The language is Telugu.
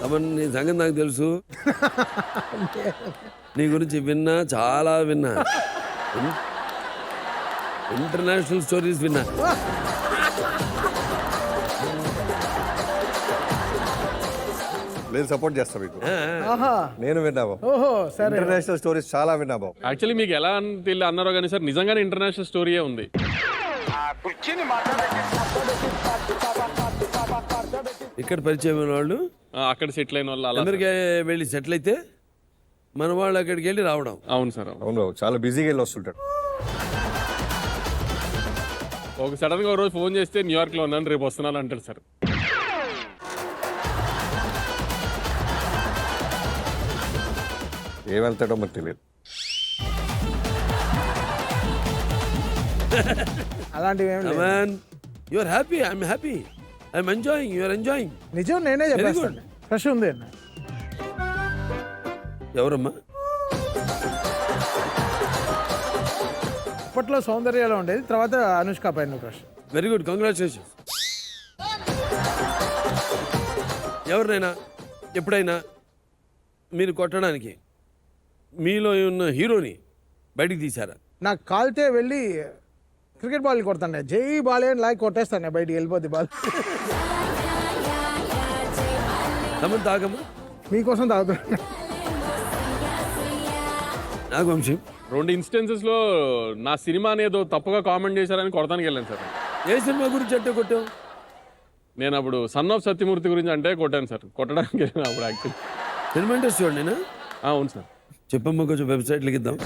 అమ్మ నీ సంగతి నాకు తెలుసు. నీ గురించి విన్నా, చాలా విన్నా. ఇంటర్నేషనల్ స్టోరీస్ విన్నా. నేను సపోర్ట్ చేస్తా మీకు. ఆహా నేను విన్నా బాబు. ఓహో సరే ఇంటర్నేషనల్ స్టోరీస్ చాలా విన్నా బాబు. యాక్చువల్లీ మీకు ఎలా అన్నారో కానీ సార్ నిజంగానే ఇంటర్నేషనల్ స్టోరీయే ఉంది. ఇక్కడ పరిచయం అయిన వాళ్ళు అక్కడ సెటిల్ అయిన వాళ్ళు అలా అమెరికా వెళ్ళి సెటిల్ అయితే మన వాళ్ళు అక్కడికి వెళ్ళి రావడం. అవును సార్. అవును బాబు, చాలా బిజీగా వెళ్ళి వస్తుంటాడు. ఒక సడన్ గా ఒక రోజు ఫోన్ చేస్తే న్యూయార్క్ లో ఉన్నాను, రేపు వస్తున్నాను అంటాడు సార్. ఏం వెళ్తాడో మరి తెలియదు. అలాంటివి ఏం లేదు. You are happy, I'm happy, I'm enjoying, you are enjoying. నిజం నేనే చెప్పేస్తాను. ఫ్రెష్ ఉంది అన్న. ఎవరమ్మా? అప్పట్లో సౌందర్యాలో ఉండేది, తర్వాత అనుష్క పైన క్రష్. Very good, congratulations. ఎవరినైనా ఎప్పుడైనా మీరు కొట్టడానికి మీలో ఉన్న హీరోని బయటికి తీశారా? నాకు కాలితే వెళ్ళి క్రికెట్ బాల్ కొడతాను, జై బాలే అని లాగి కొట్టేస్తాను, బయటికి వెళ్ళిపోద్ది బాల్. తమను తాగమ్మా, మీకోసం తాగుతాను. నాకు వంశం 2 ఇన్స్టెన్సెస్ లో నా సినిమా ఏదో తప్పుగా కామెంట్ చేశారని కొడతానికి వెళ్ళాను సార్. ఏ సినిమా గురించి అంటే కొట్టావు? నేను అప్పుడు సన్ ఆఫ్ సత్యమూర్తి గురించి అంటే కొట్టాను సార్. కొట్టడానికి వెళ్ళాను అప్పుడు యాక్చువల్లీ. Cinema industry వాడినేనా? అవును సార్. చెప్పమ్మా, కొంచెం వెబ్సైట్లకి ఇద్దాం.